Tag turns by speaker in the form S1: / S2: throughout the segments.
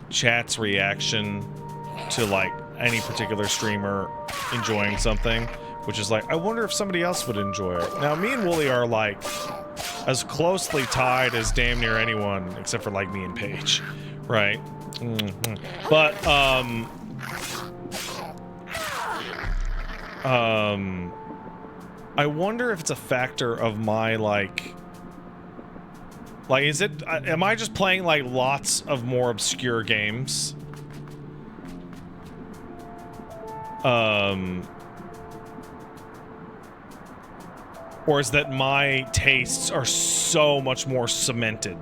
S1: chat's reaction to like any particular streamer enjoying something, which is like, I wonder if somebody else would enjoy it. Now, me and Wooly are like as closely tied as damn near anyone, except for like me and Paige, right? But I wonder if it's a factor of my like is it, am I just playing like lots of more obscure games? Or is that my tastes are so much more cemented?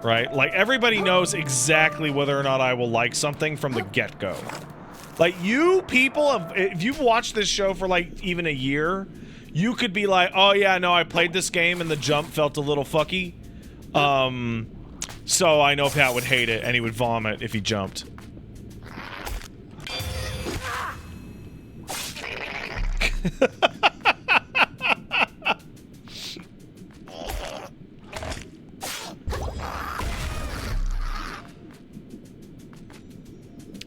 S1: Right? Like, everybody knows exactly whether or not I will like something from the get-go. Like, you people, if you've watched this show for, like, even a year, you could be like, oh, yeah, no, I played this game and the jump felt a little fucky. So I know Pat would hate it and he would vomit if he jumped.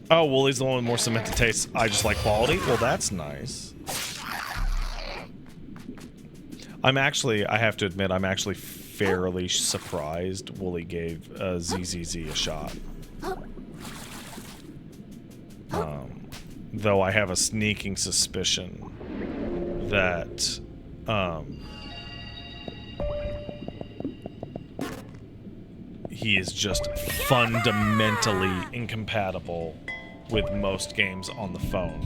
S1: Oh, Wooly's the one with more cemented taste. I just like quality? Well, that's nice. I'm actually, I have to admit, I'm actually fairly surprised Wooly gave ZZZ a shot. Though I have a sneaking suspicion that, he is just fundamentally incompatible with most games on the phone.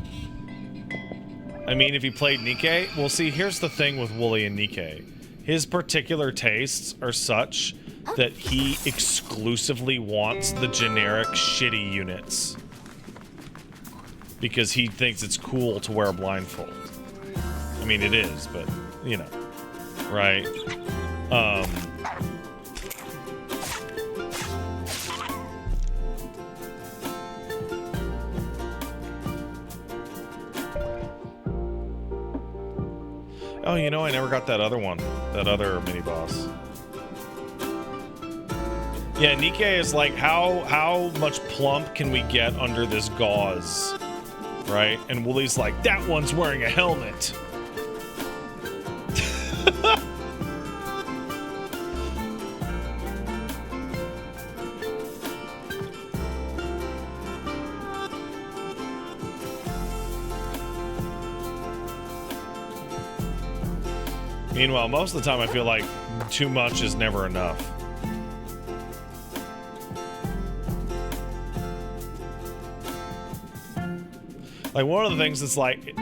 S1: I mean, if he played Nikke, well, see, here's the thing with Wooly and Nikke. His particular tastes are such that he exclusively wants the generic shitty units. Because he thinks it's cool to wear a blindfold. I mean, it is, but, you know, right? Oh, you know, I never got that other one. That other mini-boss. Yeah, Nikke is like, how much plump can we get under this gauze? Right? And Wooly's like, that one's wearing a helmet. Meanwhile, most of the time I feel like too much is never enough. Like, one of the things that's like,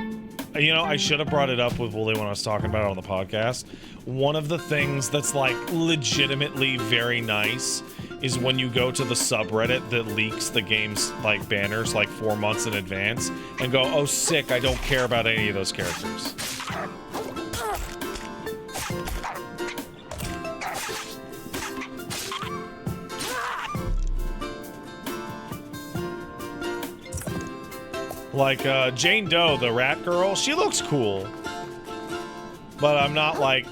S1: you know, I should have brought it up with Wooly when I was talking about it on the podcast. One of the things that's like legitimately very nice is when you go to the subreddit that leaks the game's like banners like 4 months in advance and go, oh sick, I don't care about any of those characters. Like, Jane Doe, the rat girl, she looks cool. But I'm not, like,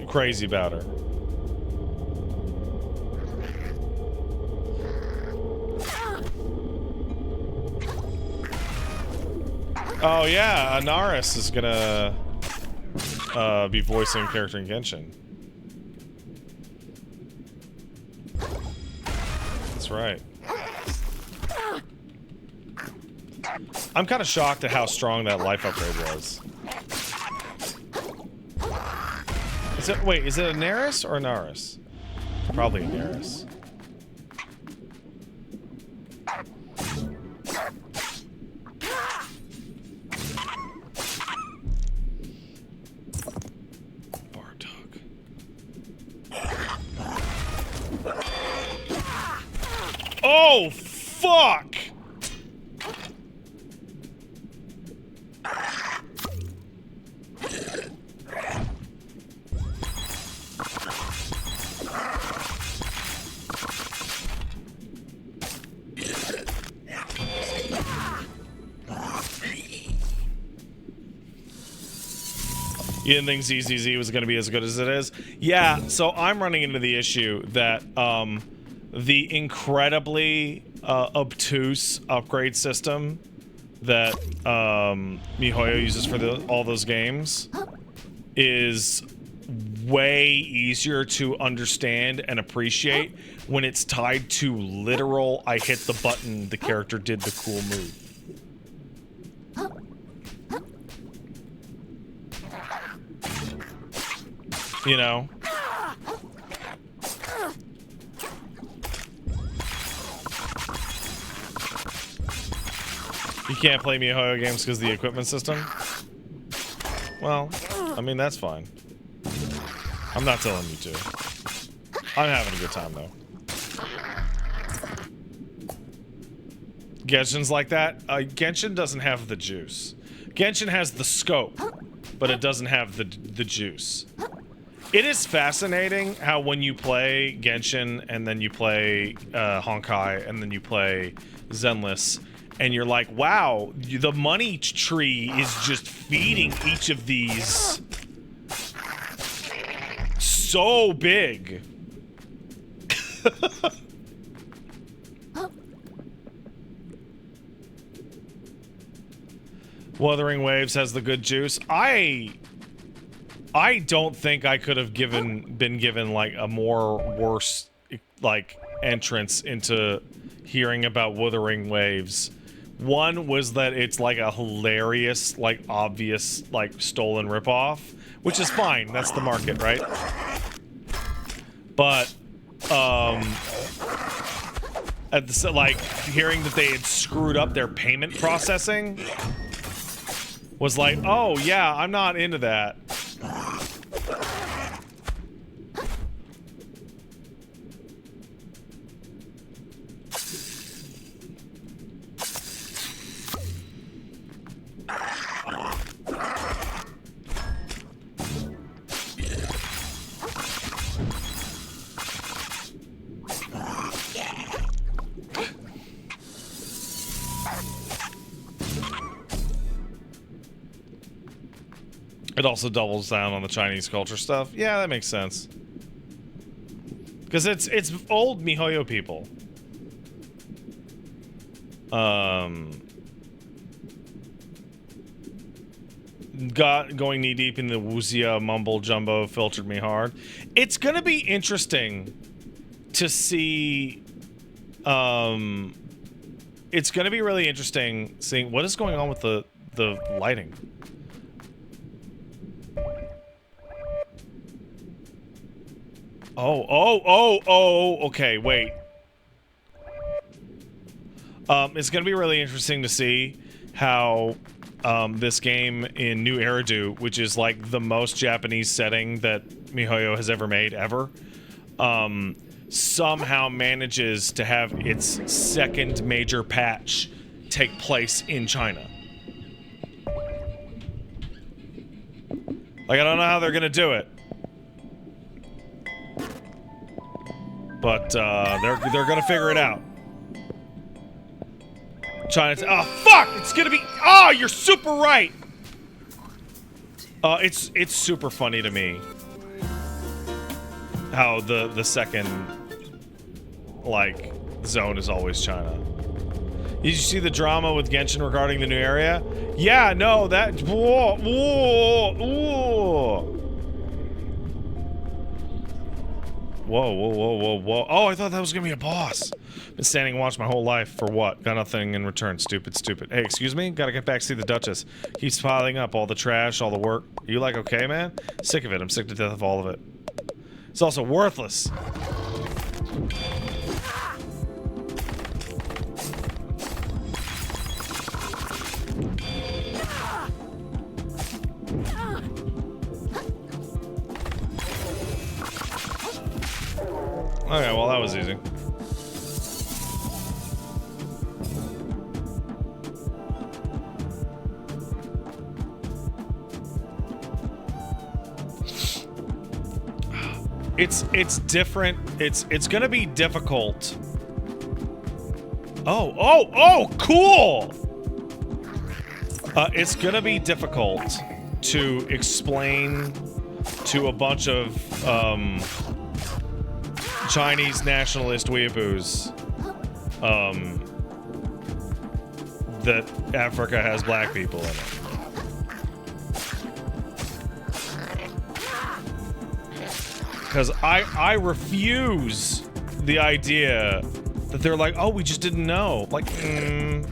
S1: crazy about her. Oh, yeah, Anaris is gonna be voicing a character in Genshin. That's right. I'm kind of shocked at how strong that life upgrade was. Is it, wait, is it a Naris or a Naris? Probably a Naris. Bartok. Oh, fuck! You didn't think ZZZ was going to be as good as it is? Yeah, so I'm running into the issue that the incredibly obtuse upgrade system that MiHoYo uses for all those games is way easier to understand and appreciate when it's tied to literal I hit the button, the character did the cool move. You know? You can't play MiHoYo games because of the equipment system? Well, I mean, that's fine. I'm not telling you to. I'm having a good time, though. Genshin's like that? Genshin doesn't have the juice. Genshin has the scope, but it doesn't have the juice. It is fascinating how when you play Genshin, and then you play Honkai, and then you play Zenless, and you're like, wow, the money tree is just feeding each of these so big. Wuthering Waves has the good juice. I don't think I could have been given like a worse like entrance into hearing about Wuthering Waves. One was that it's like a hilarious, like obvious, like stolen ripoff, which is fine. That's the market, right? But at the like hearing that they had screwed up their payment processing was like, oh yeah, I'm not into that. It also doubles down on the Chinese culture stuff. Yeah, that makes sense. Because it's old MiHoYo people. Going knee deep in the Wuxia mumble jumbo filtered me hard. It's gonna be interesting to see. It's gonna be really interesting seeing what is going on with the lighting. Oh, okay, wait. It's gonna be really interesting to see how this game in New Eridu, which is like the most Japanese setting that MiHoYo has ever made, somehow manages to have its second major patch take place in China. Like, I don't know how they're gonna do it. But they're gonna figure it out. China. Oh fuck! It's gonna be. Oh, you're super right. It's super funny to me how the second like zone is always China. Did you see the drama with Genshin regarding the new area? Yeah, no, that. Whoa, whoa, whoa. Whoa. Oh, I thought that was gonna be a boss. Been standing and watching my whole life for what? Got nothing in return. Stupid. Hey, excuse me? Gotta get back to see the Duchess. Keeps piling up all the trash, all the work. Are you like okay, man? Sick of it. I'm sick to death of all of it. It's also worthless. Okay, well that was easy. It's different. It's gonna be difficult. Oh, cool! It's gonna be difficult to explain to a bunch of Chinese nationalist weeaboos that Africa has black people in it. Because I refuse the idea that they're like, oh, we just didn't know. Like,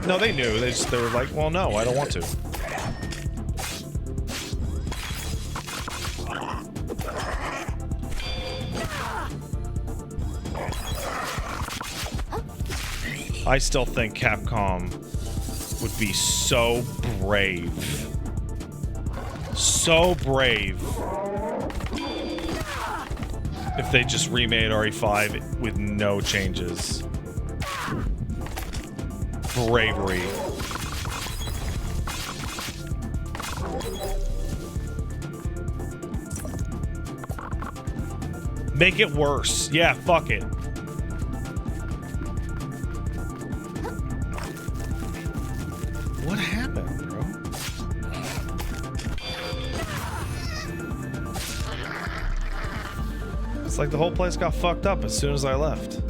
S1: no, they knew. They were like, well, no, I don't want to. I still think Capcom would be so brave. So brave. If they just remade RE5 with no changes. Bravery. Make it worse. Yeah, fuck it. What happened, bro? It's like the whole place got fucked up as soon as I left.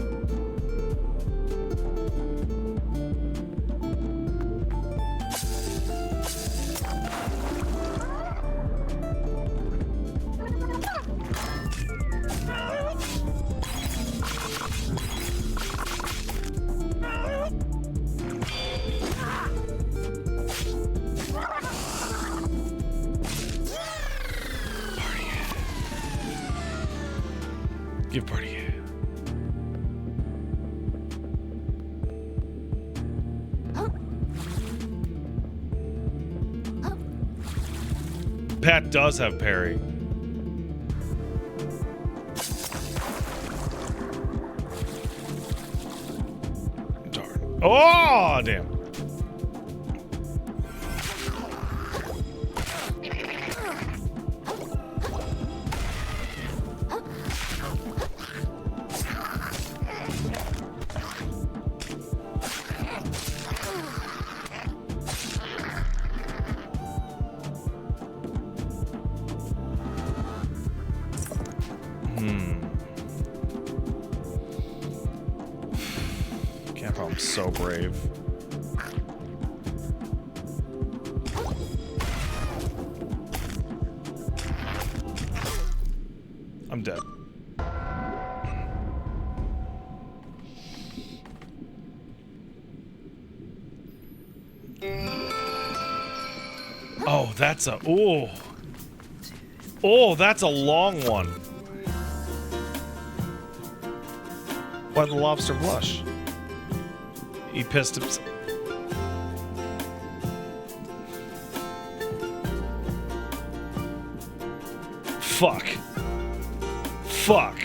S1: Give party. Pat does have parry. Darn. Oh, damn. Capcom's so brave. I'm dead. Oh, that's a... Ooh. Oh, that's a long one. Why the lobster blush? He pissed himself. Fuck. Fuck.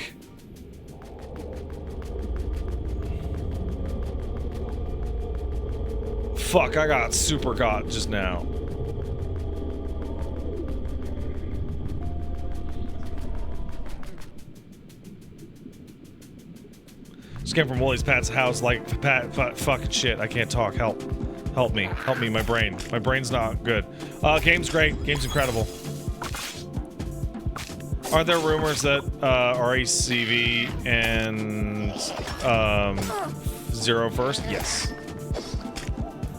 S1: Fuck, I got super got just now. Just came from Woolie's Pat's house like fucking shit. I can't talk. Help. Help me. Help me, my brain. My brain's not good. Game's great. Game's incredible. Are there rumors that RECV and Zero First? Yes.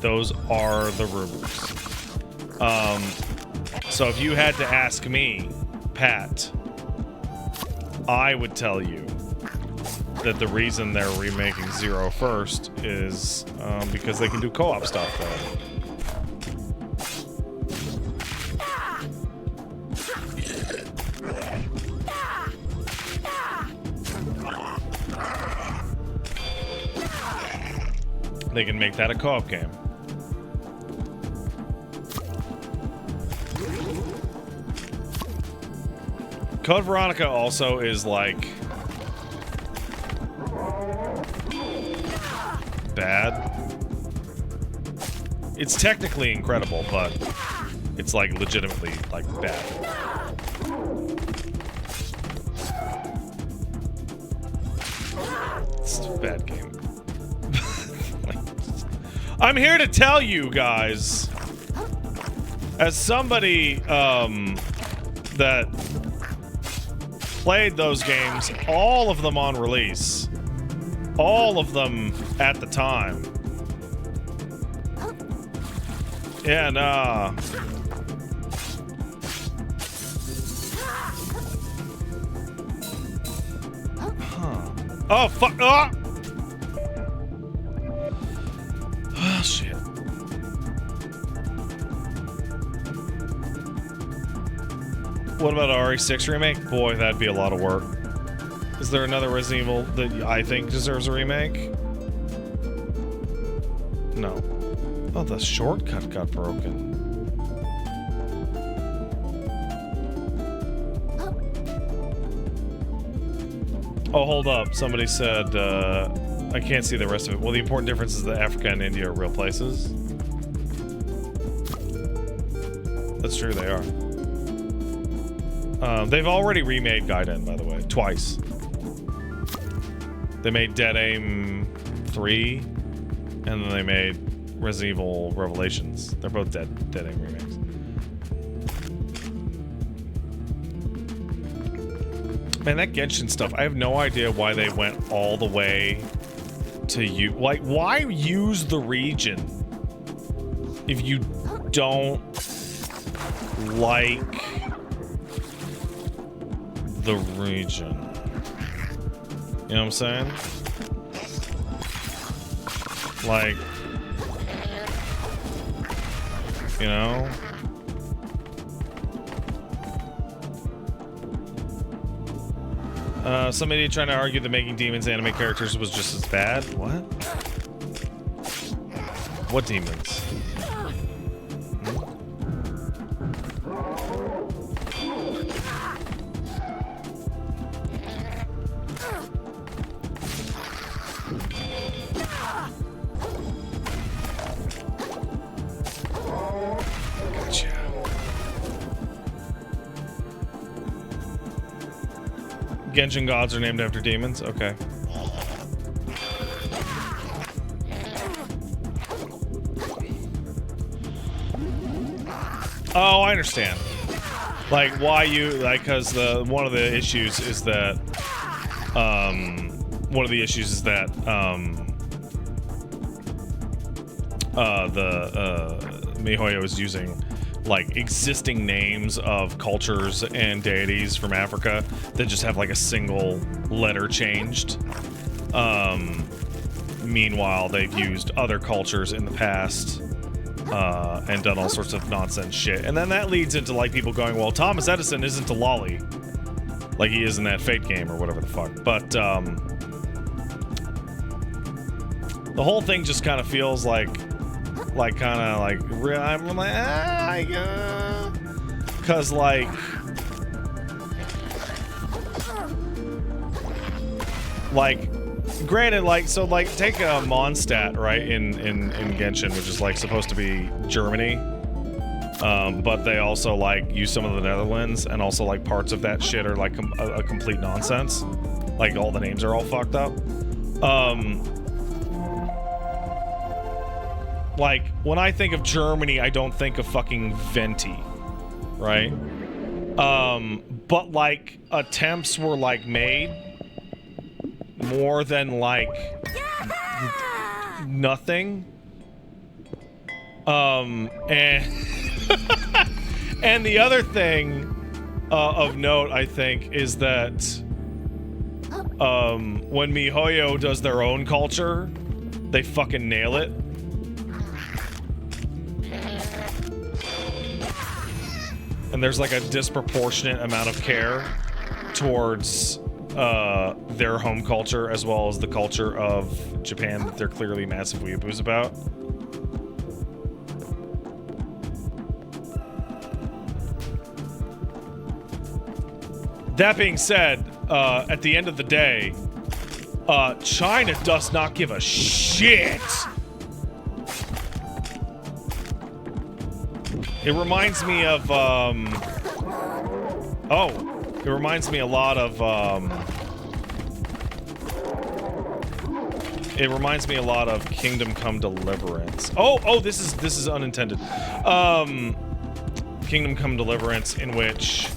S1: Those are the rumors. So if you had to ask me, Pat, I would tell you that the reason they're remaking Zero First is because they can do co-op stuff there. They can make that a co-op game. Code Veronica also is like bad. It's technically incredible, but it's like legitimately like bad. It's a bad game. I'm here to tell you guys, as somebody that played those games, all of them on release. All of them at the time. Yeah, nah. Huh. Oh, fuck. Oh! Oh, shit. What about RE6 remake? Boy, that'd be a lot of work. Is there another Resident Evil that I think deserves a remake? No. Oh, the shortcut got broken. Oh, hold up. Somebody said, I can't see the rest of it. Well, the important difference is that Africa and India are real places. That's true, they are. They've already remade Gaiden, by the way, twice. They made Dead Aim 3, and then they made Resident Evil Revelations. They're both Dead Aim remakes. Man, that Genshin stuff, I have no idea why they went all the way to you. Like, why use the region if you don't like the region? You know what I'm saying? Like, you know? Some idiot trying to argue that making demons anime characters was just as bad. What? What demons? Genshin gods are named after demons? Okay. Oh, I understand. Like, why you, like, because one of the issues is that, MiHoYo is using, like, existing names of cultures and deities from Africa that just have like a single letter changed. Meanwhile, they've used other cultures in the past and done all sorts of nonsense shit. And then that leads into like people going, well, Thomas Edison isn't a lolly like he is in that Fate game or whatever the fuck. But the whole thing just kind of feels like kind of like real. I'm like, because like granted, like, so like take a Mondstadt, right, in Genshin, which is like supposed to be Germany, but they also like use some of the Netherlands, and also like parts of that shit are like a complete nonsense. Like all the names are all fucked up. Like, when I think of Germany, I don't think of fucking Venti, right? But, like, attempts were, like, made more than, like, nothing. And... and the other thing of note, I think, is that when MiHoYo does their own culture, they fucking nail it. And there's like a disproportionate amount of care towards their home culture as well as the culture of Japan that they're clearly massive weeaboos about. That being said, at the end of the day, China does not give a shit. It reminds me of, it reminds me a lot of, it reminds me a lot of Kingdom Come Deliverance. Oh, this is unintended. Kingdom Come Deliverance, in which,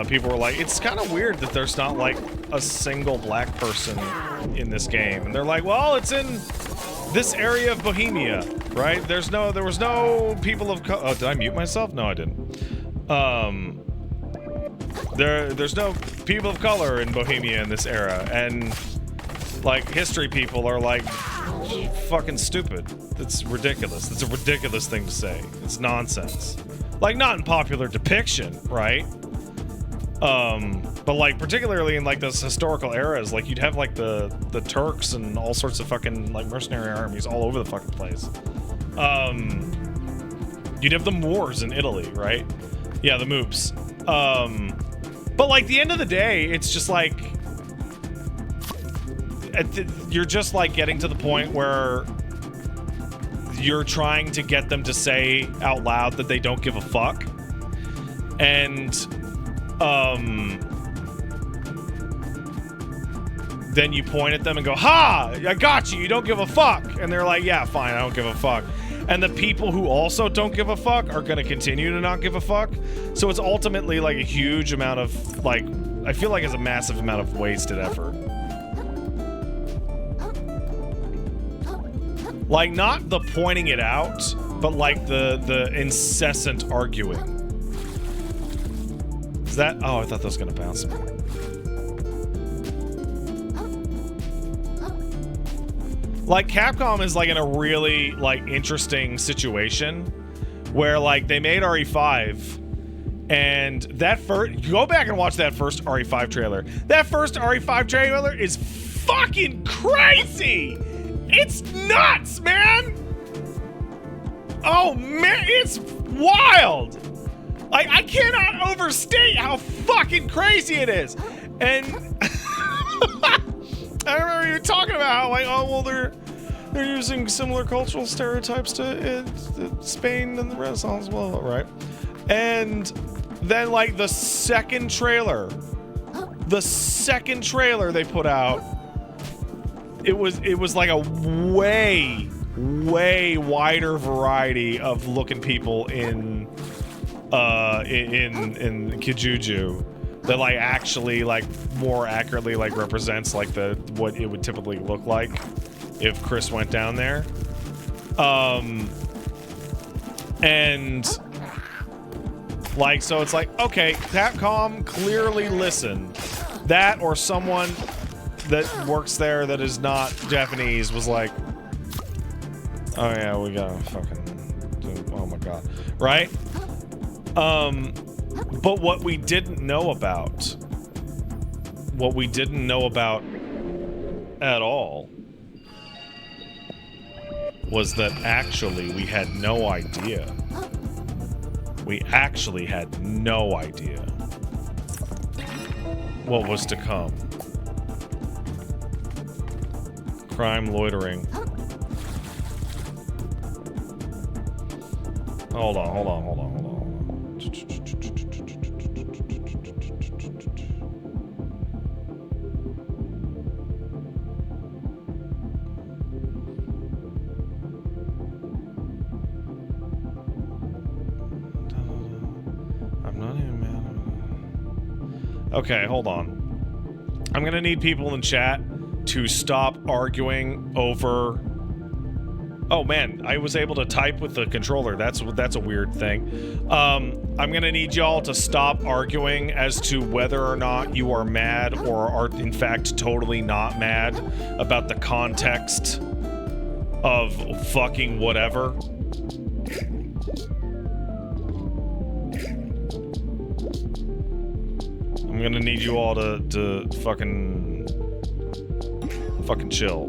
S1: people were like, it's kind of weird that there's not like a single black person in this game. And they're like, well, it's in this area of Bohemia, right? There was no people of color. Oh, did I mute myself? No, I didn't. There's no people of color in Bohemia in this era. And like history people are like fucking stupid. It's ridiculous. It's a ridiculous thing to say. It's nonsense. Like, not in popular depiction, right? But like particularly in like those historical eras, like you'd have like the Turks and all sorts of fucking like mercenary armies all over the fucking place. You'd have the Moors in Italy, right? Yeah, the Moops. But like the end of the day, it's just like you're just like getting to the point where you're trying to get them to say out loud that they don't give a fuck. And then you point at them and go, ha, I got you, you don't give a fuck. And they're like, yeah, fine, I don't give a fuck. And the people who also don't give a fuck are gonna continue to not give a fuck. So it's ultimately like a huge amount of like, I feel like it's a massive amount of wasted effort. Like, not the pointing it out, but like the incessant arguing. Is that? Oh, I thought that was gonna bounce me. Like, Capcom is like in a really like interesting situation where like they made RE5 and that first, go back and watch that first RE5 trailer. That first RE5 trailer is fucking crazy. It's nuts, man! Oh, man, it's wild! Like, I cannot overstate how fucking crazy it is! And I remember you talking about how, like, oh, well, they're using similar cultural stereotypes to Spain and the Renaissance, well, right? And then, like, the second trailer they put out, it was like a way wider variety of looking people in Kijuju that like actually like more accurately like represents like what it would typically look like if Chris went down there. And like, so it's like, okay, Capcom clearly listened. That or someone that works there that is not Japanese was like, oh yeah, we gotta fucking do, oh my god, right? But what we didn't know about at all was that actually we had no idea. We actually had no idea what was to come. Crime, loitering. Hold on. I'm not even mad. Okay, hold on. I'm gonna need people in chat to stop arguing over... Oh man, I was able to type with the controller. That's a weird thing. I'm gonna need y'all to stop arguing as to whether or not you are mad or are in fact totally not mad about the context of fucking whatever. I'm gonna need you all to fucking chill.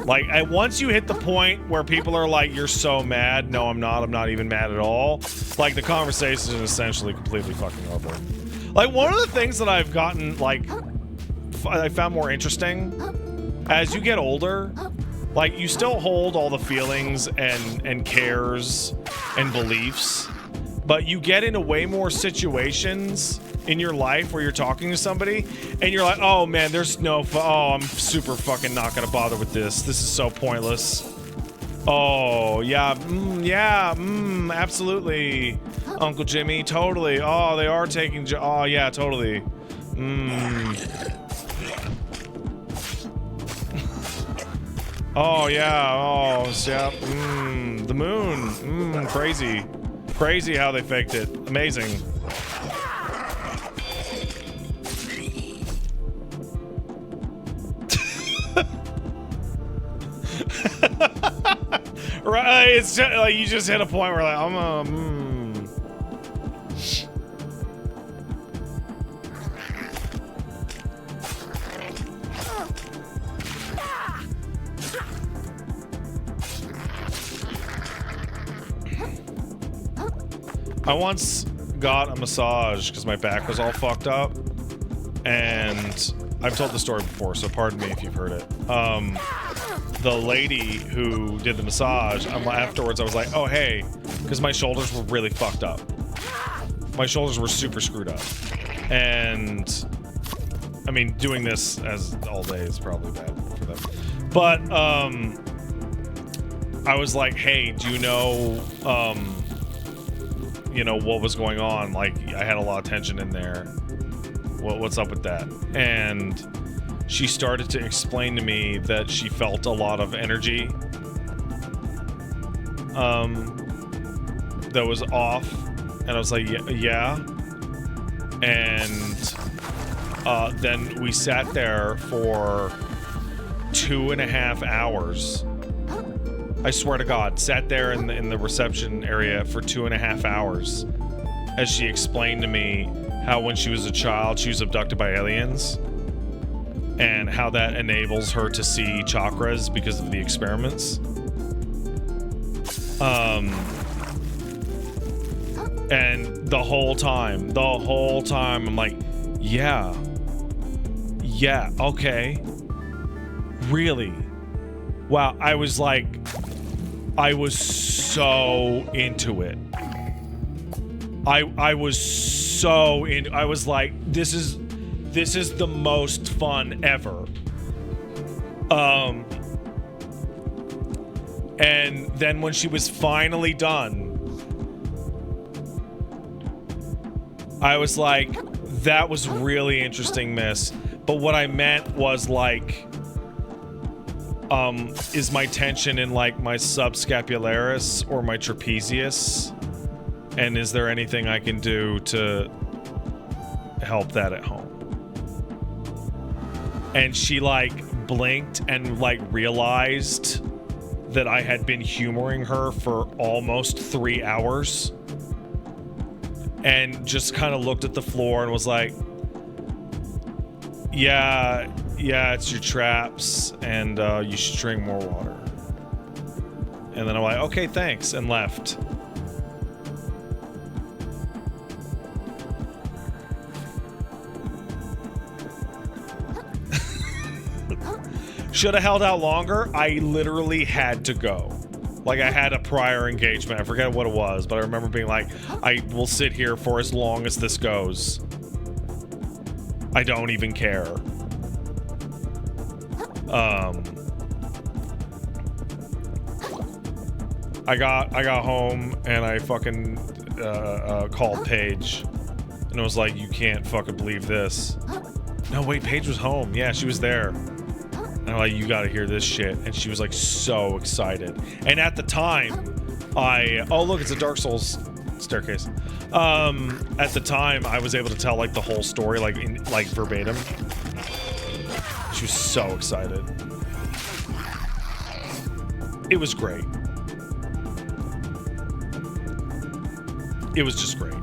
S1: Like, once you hit the point where people are like, you're so mad, no I'm not even mad at all, like, the conversation is essentially completely fucking over. Like, one of the things that I've gotten, like, I found more interesting, as you get older, like, you still hold all the feelings and cares and beliefs, but you get into way more situations in your life where you're talking to somebody and you're like, oh man, there's no, oh, I'm super fucking not gonna bother with this. This is so pointless. Oh, yeah, absolutely. Uncle Jimmy, totally. Oh, they are taking, oh, yeah, totally. Oh, yeah, oh, yeah, the moon, crazy. Crazy how they faked it. Amazing. Right, it's just, like you just hit a point where like I once got a massage because my back was all fucked up, and I've told the story before, so pardon me if you've heard it. The lady who did the massage, afterwards I was like, oh hey, because my shoulders were really fucked up. My shoulders were super screwed up. And I mean, doing this as all day is probably bad for them. But I was like, hey, do you know what was going on? Like, I had a lot of tension in there. What's up with that? And she started to explain to me that she felt a lot of energy that was off, and I was like, yeah. And then we sat there for 2.5 hours. I swear to God, sat there in the reception area for 2.5 hours as she explained to me how when she was a child she was abducted by aliens and how that enables her to see chakras because of the experiments. And the whole time I'm like, yeah, okay, really? Wow, I was so into it. I was so into, I was like, this is the most fun ever. And then when she was finally done, I was like, that was really interesting, miss. But what I meant was like, is my tension in like my subscapularis or my trapezius? And is there anything I can do to help that at home? And she like blinked and like realized that I had been humoring her for almost 3 hours, and just kind of looked at the floor and was like, yeah, it's your traps, and you should drink more water. And then I'm like, okay, thanks, and left. Should have held out longer. I literally had to go. Like, I had a prior engagement. I forget what it was, but I remember being like, I will sit here for as long as this goes. I don't even care. I got home and I fucking called Paige, and I was like, you can't fucking believe this. No, wait, Paige was home. Yeah, she was there. And I'm like, you gotta hear this shit. And she was like so excited. And at the time, oh look, it's a Dark Souls staircase. At the time, I was able to tell like the whole story, like verbatim. She was so excited. It was great. It was just great.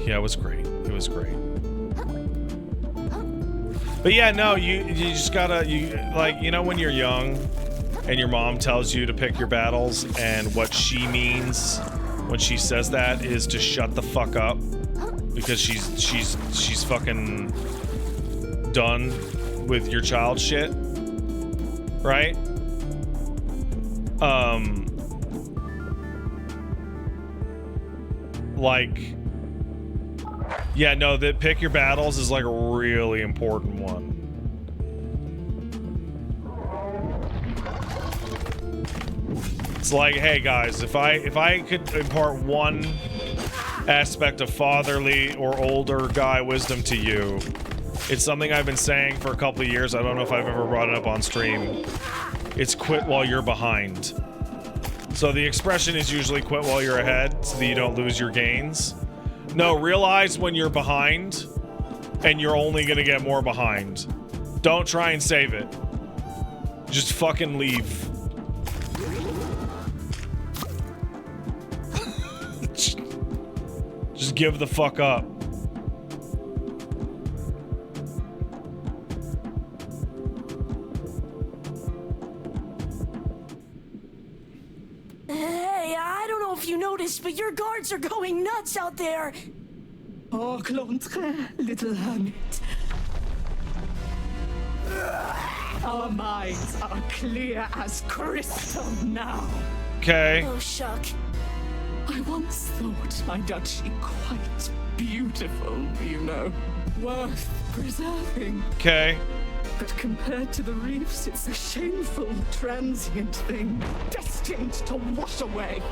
S1: Yeah, it was great. It was great. But yeah, no, you just gotta, when you're young and your mom tells you to pick your battles, and what she means when she says that is to shut the fuck up, because she's fucking done with your child shit, right? Yeah, no, that pick your battles is like a really important one. It's like, hey guys, if I could impart one aspect of fatherly or older guy wisdom to you, it's something I've been saying for a couple of years. I don't know if I've ever brought it up on stream. It's quit while you're behind. So the expression is usually quit while you're ahead so that you don't lose your gains. No, realize when you're behind and you're only gonna get more behind. Don't try and save it. Just fucking leave. Just give the fuck up.
S2: Hey, I don't know if you noticed, but your guards are going nuts out there.
S3: Au contraire, little hermit. Our minds are clear as crystal now.
S1: Okay.
S2: Oh, shuck.
S3: I once thought my duchy quite beautiful, you know. Worth preserving.
S1: Okay.
S3: But compared to the reefs, it's a shameful, transient thing, destined to wash away.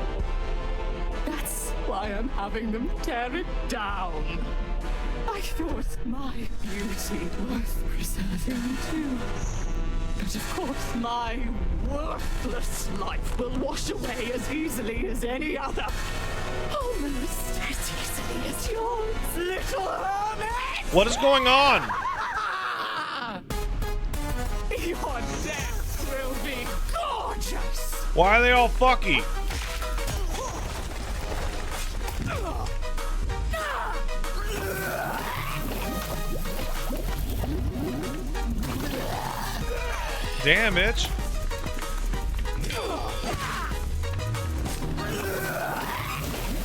S3: That's why I'm having them tear it down. I thought my beauty worth preserving too. But of course, my worthless life will wash away as easily as any other. Almost as easily as yours, little hermit!
S1: What is going on?
S3: Your death will be gorgeous!
S1: Why are they all fucky? Damn it.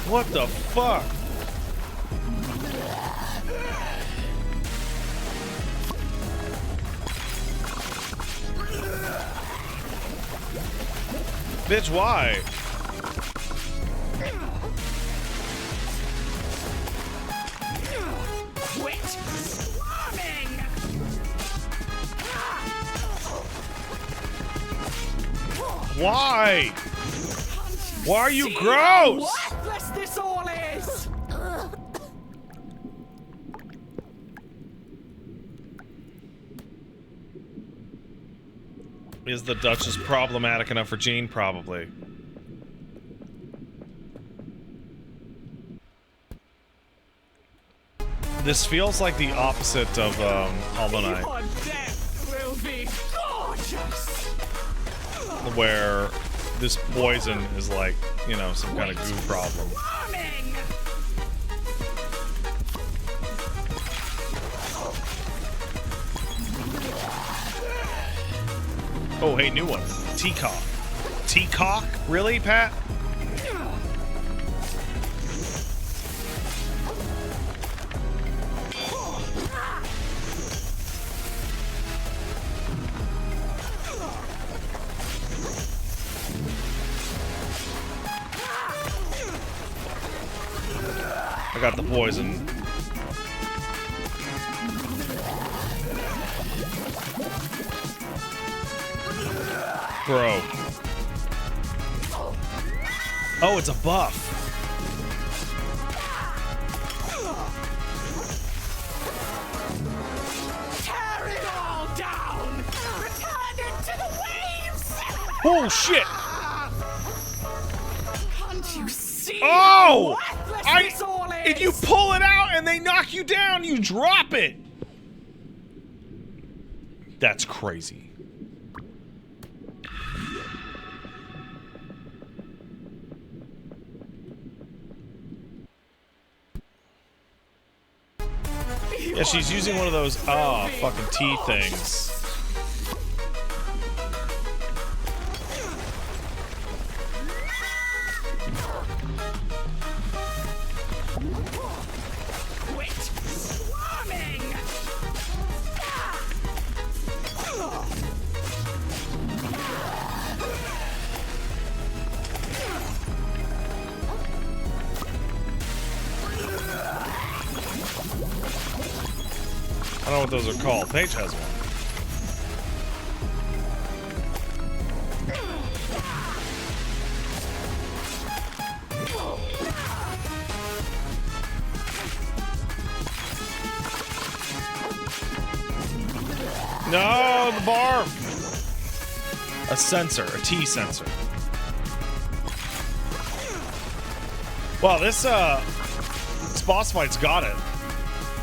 S1: What the fuck? Bitch, why?
S3: Quit swarming!
S1: Why? Why are you gross?
S3: Worthless this all is!
S1: Is the Duchess problematic enough for Jean? Probably. This feels like the opposite of Hollow Knight.
S3: Your death will be gorgeous!
S1: Where this poison is like, you know, some kind of goo problem.
S3: Swarming!
S1: Oh, hey, new one. Teacock. Teacock? Really, Pat? I got the poison. Bro. Oh, it's a buff.
S3: Tear it all down! Return it to the waves!
S1: Oh, shit!
S3: Can't you see?
S1: Oh!
S3: how worthless this all is?
S1: If you pull it out and they knock you down, you drop it! That's crazy. Yeah, she's using one of those, fucking tea things.
S3: Quit swarming!
S1: know what those are called. Paige has one. No, the bar. A sensor, a T sensor. Wow, this boss fight's got it.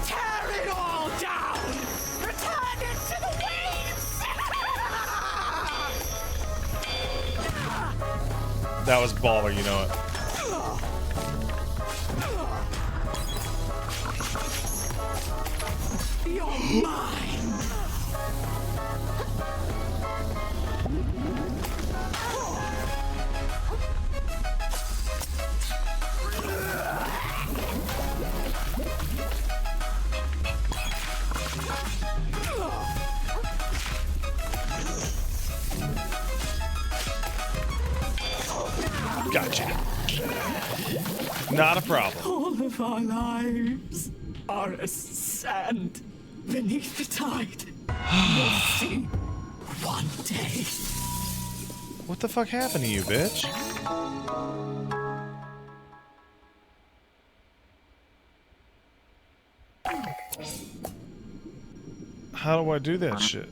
S3: Tear it all down! Return it to the waves!
S1: That was baller, you know it.
S3: You're mine!
S1: Gotcha. Not a problem.
S3: All of our lives are as sand beneath the tide. You'll see one day.
S1: What the fuck happened to you, bitch? How do I do that shit?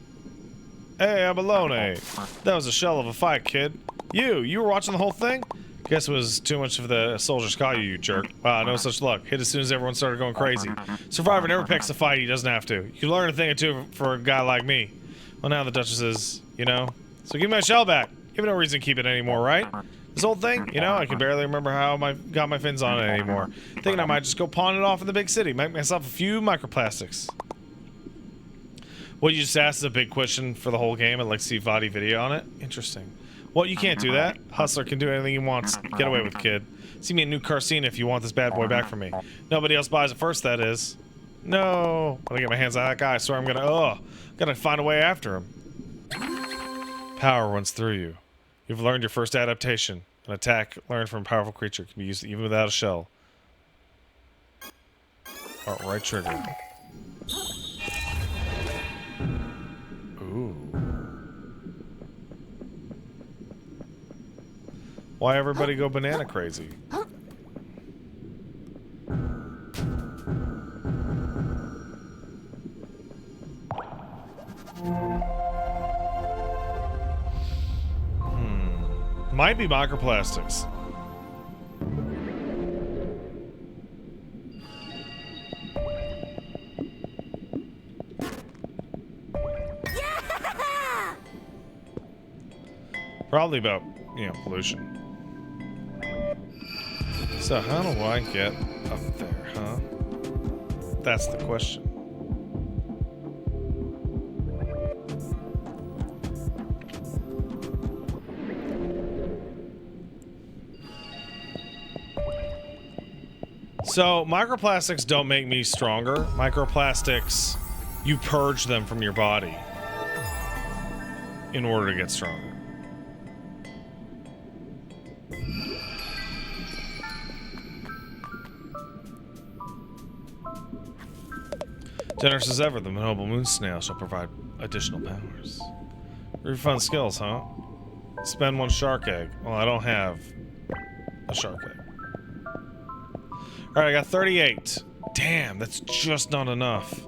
S1: Hey, Abalone. That was a shell of a fight, kid. You were watching the whole thing? Guess it was too much of the soldiers caught you jerk. Wow, no such luck. Hit as soon as everyone started going crazy. Survivor never picks a fight he doesn't have to. You can learn a thing or two for a guy like me. Well, now the Duchess is, you know. So give me my shell back. You have no reason to keep it anymore, right? This old thing, you know, I can barely remember how I got my fins on it anymore. Thinking I might just go pawn it off in the big city. Make myself a few microplastics. What you just asked is a big question for the whole game. I'd like to see VOD video on it. Interesting. Well, you can't do that. Hustler can do anything he wants. Get away with, kid. See me a new car scene if you want this bad boy back from me. Nobody else buys it first, that is. No. When I get my hands on that guy, I swear I'm gonna find a way after him. Power runs through you. You've learned your first adaptation. An attack learned from a powerful creature can be used even without a shell. Alright, right trigger. Ooh. Why everybody go banana crazy? Might be microplastics.
S2: Yeah!
S1: Probably about, you know, pollution. So how do I get up there, huh? That's the question. So, microplastics don't make me stronger. Microplastics, you purge them from your body in order to get stronger. Generous as ever, the noble moon snail shall provide additional powers. Refund skills, huh? Spend one shark egg. Well, I don't have a shark egg. Alright, I got 38. Damn, that's just not enough.